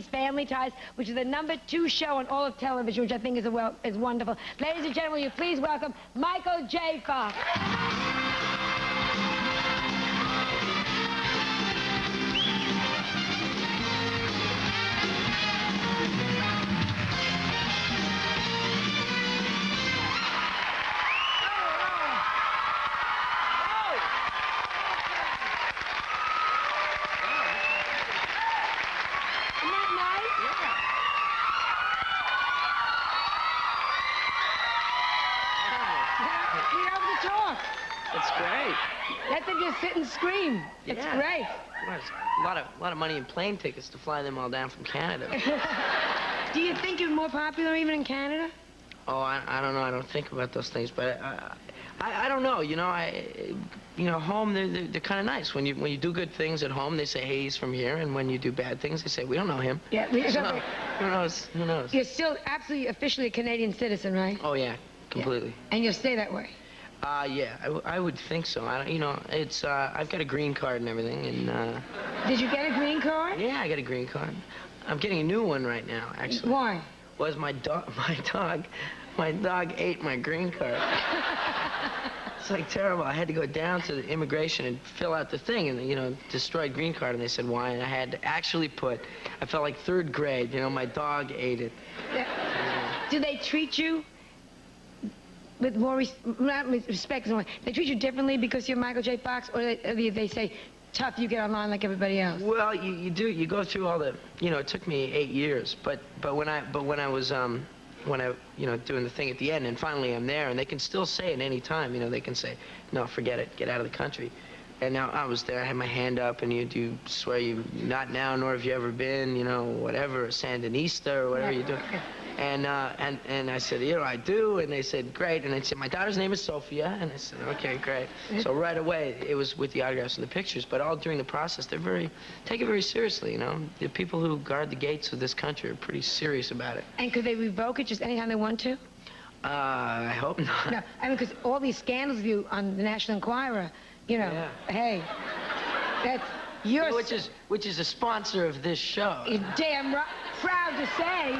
Family Ties, which is the #2 show on all of television, which I think is wonderful. Ladies and gentlemen, will you please welcome Michael J. Fox. It's great. Let them just sit and scream. It's great. Well, a lot of money in plane tickets to fly them all down from Canada. Do you think you're more popular even in Canada? Oh, I don't know. I don't think about those things, but I don't know. You know, home they're kind of nice. When you do good things at home, they say, hey, he's from here, and when you do bad things, they say, we don't know him. Yeah. So, who knows? Who knows? You're still absolutely officially a Canadian citizen, right? Oh yeah, completely. Yeah. And you'll stay that way. Yeah, I would think so. You know, it's I've got a green card and everything, and. Did you get a green card? Yeah, I got a green card. I'm getting a new one right now, actually. Why? Was my dog ate my green card. It's like terrible. I had to go down to the immigration and fill out the thing, and you know, destroyed green card, and they said why, and I had to actually put. I felt like 3rd grade. You know, my dog ate it. Yeah. Do they treat you with more respect? They treat you differently because you're Michael J. Fox, or they say, tough, you get online like everybody else? Well, you do. You go through all the. You know, it took me 8 years, but when I was you know, doing the thing at the end, and finally I'm there, and they can still say at any time, you know, they can say, no, forget it, get out of the country. And now I was there, I had my hand up, and you swear you not now, nor have you ever been, you know, whatever, Sandinista or whatever you do. And I said, you know, I do, and they said, great, and they said, my daughter's name is Sophia, and I said, okay, great. So right away, it was with the autographs and the pictures, but all during the process, take it very seriously, you know. The people who guard the gates of this country are pretty serious about it. And could they revoke it just anytime they want to? I hope not. No, I mean, because all these scandals of you on the National Enquirer, you know, hey, that's your... Yeah, which is a sponsor of this show. You're damn right, proud to say.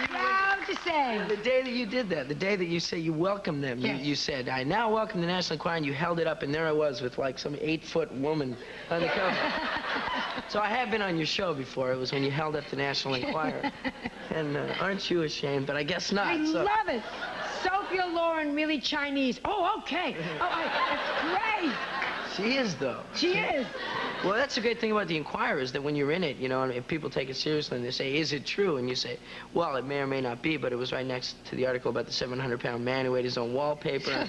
Proud to say. The day that you did that, the day that you say you welcomed them, yes. you said, I now welcome the National Enquirer, and you held it up, and there I was with like some 8-foot woman on the cover. So I have been on your show before. It was when you held up the National Enquirer. And aren't you ashamed? But I guess not. I love it. Sophia Loren, really Chinese. Oh, okay. Oh, that's great. She is, though. She is. Well, that's the great thing about the Enquirer is that when you're in it, you know, and if people take it seriously and they say, is it true? And you say, well, it may or may not be, but it was right next to the article about the 700-pound man who ate his own wallpaper.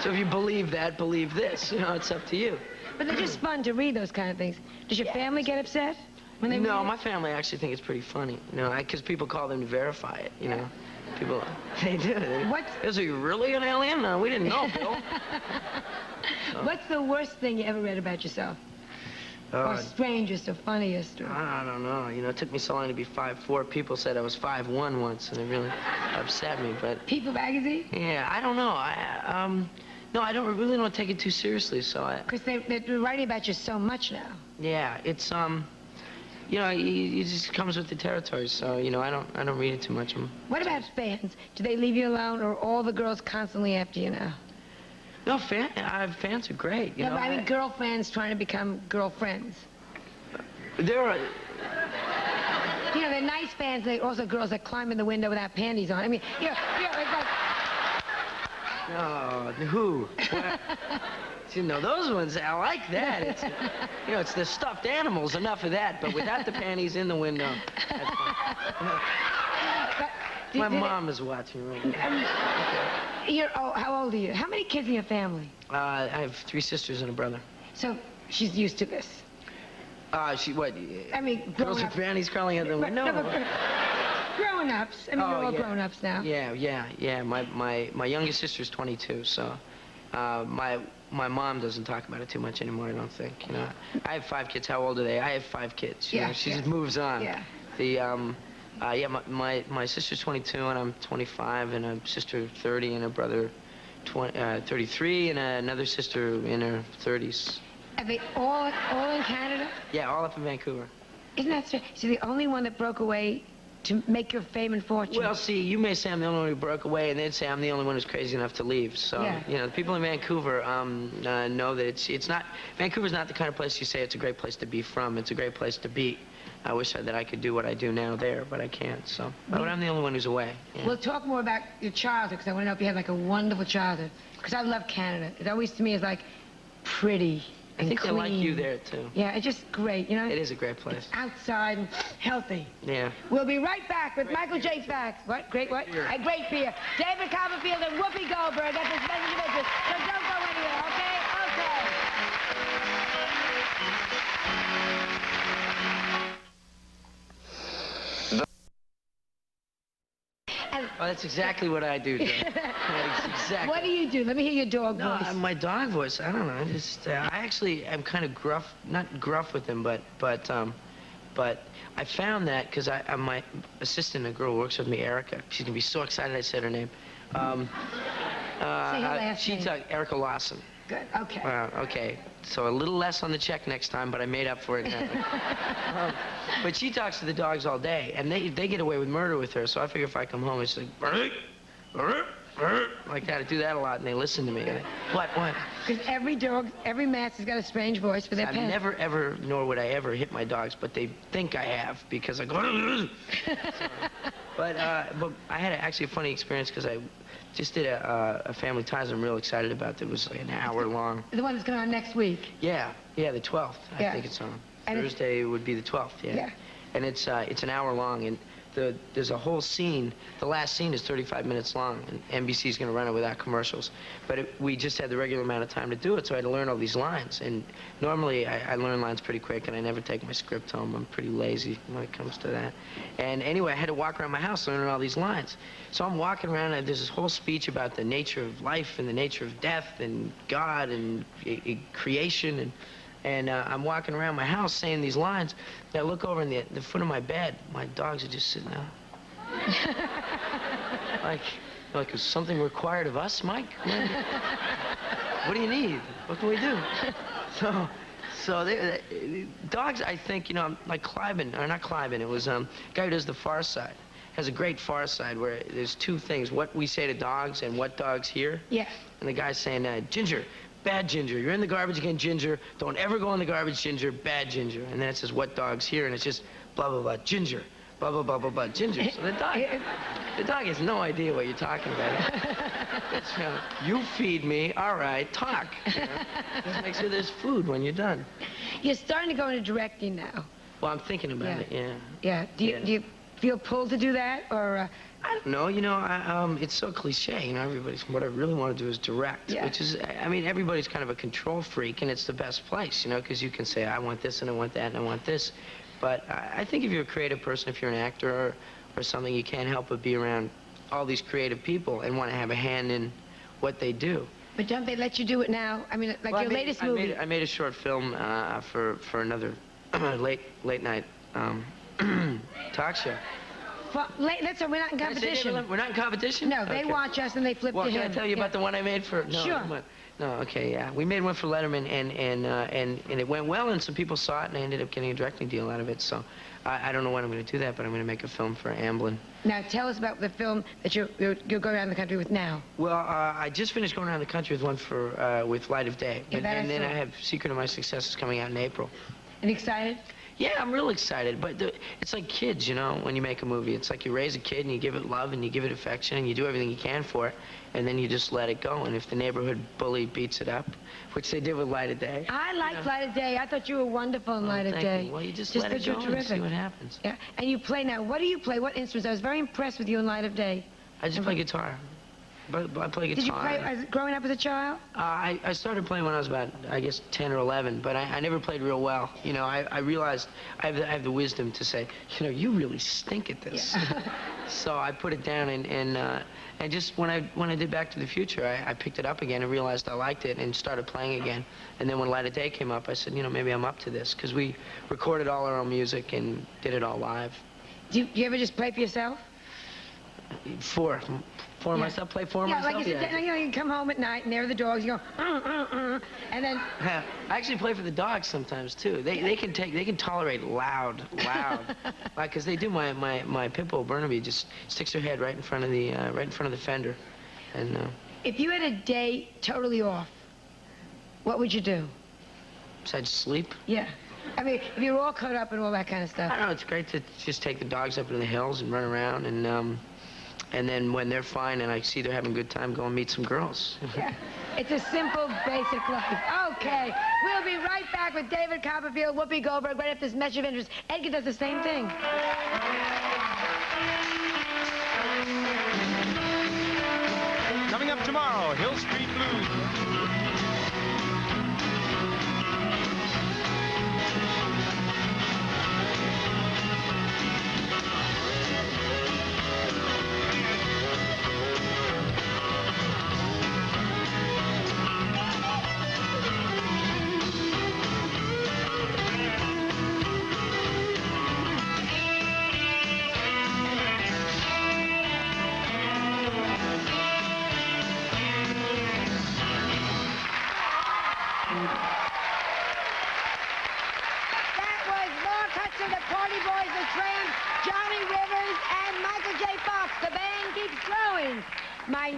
So if you believe that, believe this. You know, it's up to you. But they're just fun to read, those kind of things. Does your family get upset when they read it? My family actually think it's pretty funny, you know, because people call them to verify it, you know. People, they do. Is he really an alien? No, we didn't know, Bill. What's the worst thing you ever read about yourself? Or strangest or funniest? Or... I don't know. You know, it took me so long to be 5'4". People said I was 5'1" once, and it really upset me, but... People magazine? Yeah, I don't know. No, I really don't take it too seriously, so because they're writing about you so much now. Yeah, it's, you know, it just comes with the territory, so, you know, I don't read it too much. What about fans? Do they leave you alone, or all the girls constantly after you now? No, fans are great, you know. I mean, girl fans trying to become girlfriends. There are... You know, they're nice fans, they're also girls that climb in the window without panties on. I mean, it's like... Oh, who? You know, those ones, I like that. It's, you know, it's the stuffed animals, enough of that, but without the panties in the window. My mom is watching right now. How old are you? How many kids in your family? I have 3 sisters and a brother. So she's used to this? What? I mean, girls with panties crawling out the window? No, grown-ups. I mean, you're all grown-ups now. Yeah. My youngest sister's 22, so my mom doesn't talk about it too much anymore, I don't think. You know, I have 5 kids. How old are they? I have 5 kids. You know, she just moves on. Yeah. My sister's 22 and I'm 25, and a sister 30 and a brother 33, and another sister in her 30s. Are they all in Canada? Yeah, all up in Vancouver. Isn't that strange? So the only one that broke away to make your fame and fortune. Well, see, you may say I'm the only one who broke away, and they'd say I'm the only one who's crazy enough to leave. So, Yeah. you know, the people in Vancouver know that it's not, Vancouver's not the kind of place you say it's a great place to be from. It's a great place to be. I wish that I could do what I do now there, but I can't, so. But I'm the only one who's away. Yeah. We'll talk more about your childhood, because I want to know if you had like a wonderful childhood. Because I love Canada. It always, to me, is like pretty I and think clean. they like you there, too. Yeah, it's just great, you know? It is a great place. Outside and healthy. Yeah. We'll be right back with Michael J. Fox. What? Great what? A great beer. David Copperfield and Whoopi Goldberg at the Spencer Business. So don't go anywhere, okay? And Oh, that's exactly what I do, Joe. That's exactly. what do you do? Let me hear your dog No, voice. my dog voice. I don't know. I actually am kind of gruff, not gruff with him, but I found that because my assistant, a girl who works with me, Erica. She's gonna be so excited I said her name. Say her last name. Erica Lawson. Good. Okay. Okay. So a little less on the check next time, but I made up for it now. But she talks to the dogs all day, and they get away with murder with her. So I figure if I come home, it's like like that. I do that a lot, and they listen to me. What? Because every dog, every mastiff's got a strange voice for their I've pet. never, ever, nor would I ever hit my dogs, but they think I have because I go. But I had actually a funny experience because I just did a Family Ties I'm real excited about. That was like an hour long. The one that's going on next week. Yeah, the 12th. Yeah. I think it's on. And Thursday would be the 12th. Yeah. And it's an hour long, and there's a whole scene. The last scene is 35 minutes long, and NBC's going to run it without commercials. But we just had the regular amount of time to do it, so I had to learn all these lines. And normally I learn lines pretty quick, and I never take my script home. I'm pretty lazy when it comes to that. And anyway, I had to walk around my house learning all these lines. So I'm walking around, and there's this whole speech about the nature of life and the nature of death and God and creation. And I'm walking around my house saying these lines, and I look over in the foot of my bed. My dogs are just sitting there. like, is something required of us, Mike? What do you need? What can we do? So dogs, I think, you know, like Cliven, or not Cliven, it was a guy who does The Far Side. Has a great Far Side where there's two things, what we say to dogs and what dogs hear. Yeah. And the guy's saying, Ginger, bad Ginger. You're in the garbage again, Ginger. Don't ever go in the garbage, Ginger. Bad Ginger. And then it says what dogs hear, and it's just blah, blah, blah, Ginger. Blah, blah, blah, blah, blah, Ginger. So the dog has no idea what you're talking about. It's, you feed me, all right, talk. You know? Just make sure there's food when you're done. You're starting to go into directing now. Well, I'm thinking about it, yeah. Yeah. Do you feel pulled to do that, or? I don't know, you know, it's so cliche, you know, what I really want to do is direct, Yeah. which is, I mean, everybody's kind of a control freak, and it's the best place, you know, because you can say, I want this, and I want that, and I want this. But I think if you're a creative person, if you're an actor or something, you can't help but be around all these creative people and want to have a hand in what they do. But don't they let you do it now? I mean, like Well, your latest movie. I made a short film for another late night talk show. Well, listen, we're not in competition. We're not in competition? No, they Okay. watch us and they flip Well, to him. can I tell you about the one I made for? No, Sure. No, okay, yeah. We made one for Letterman, and it went well, and some people saw it, and I ended up getting a directing deal out of it. So I don't know when I'm going to do that, but I'm going to make a film for Amblin. Now, tell us about the film that you're going around the country with now. Well, I just finished going around the country with one for with Light of Day, Yeah, that and then I saw. I have Secret of My Success is coming out in April. And excited? Yeah, I'm real excited, but it's like kids, you know, when you make a movie. It's like you raise a kid and you give it love and you give it affection and you do everything you can for it, and then you just let it go. And if the neighborhood bully beats it up, which they did with Light of Day. I liked Light of Day. I thought you were wonderful in Light of thank Day. you. Well, you just let that it you're go and terrific. see what happens. Yeah, and you play now. What do you play? What instruments? I was very impressed with you in Light of Day. I just play guitar. But I play guitar. Did you play growing up as a child? I started playing when I was about, I guess, 10 or 11, but I never played real well. You know, I realized I have the wisdom to say, you know, you really stink at this. Yeah. So I put it down, and just when I did Back to the Future, I picked it up again and realized I liked it and started playing again. And then when Light of Day came up, I said, you know, maybe I'm up to this, because we recorded all our own music and did it all live. Do you ever just play for yourself? For myself, play for myself. Like you sit down, you come home at night and there are the dogs. You go, and then. I actually play for the dogs sometimes too. They can tolerate loud, like because they do. My pit bull Burnaby just sticks her head right in front of the fender, and. If you had a day totally off, what would you do? Besides sleep? Yeah. I mean, if you're all caught up and all that kind of stuff. I don't know. It's great to just take the dogs up into the hills and run around, and then when they're fine and I see they're having a good time, go and meet some girls. Yeah. It's a simple, basic life. Okay. We'll be right back with David Copperfield, Whoopi Goldberg, right after this message of interest. Edgar does the same thing. Coming up tomorrow, Hill Street Blues. That was Mark Hudson, the Party Boys, the Tramps, Johnny Rivers, and Michael J. Fox. The band keeps growing. My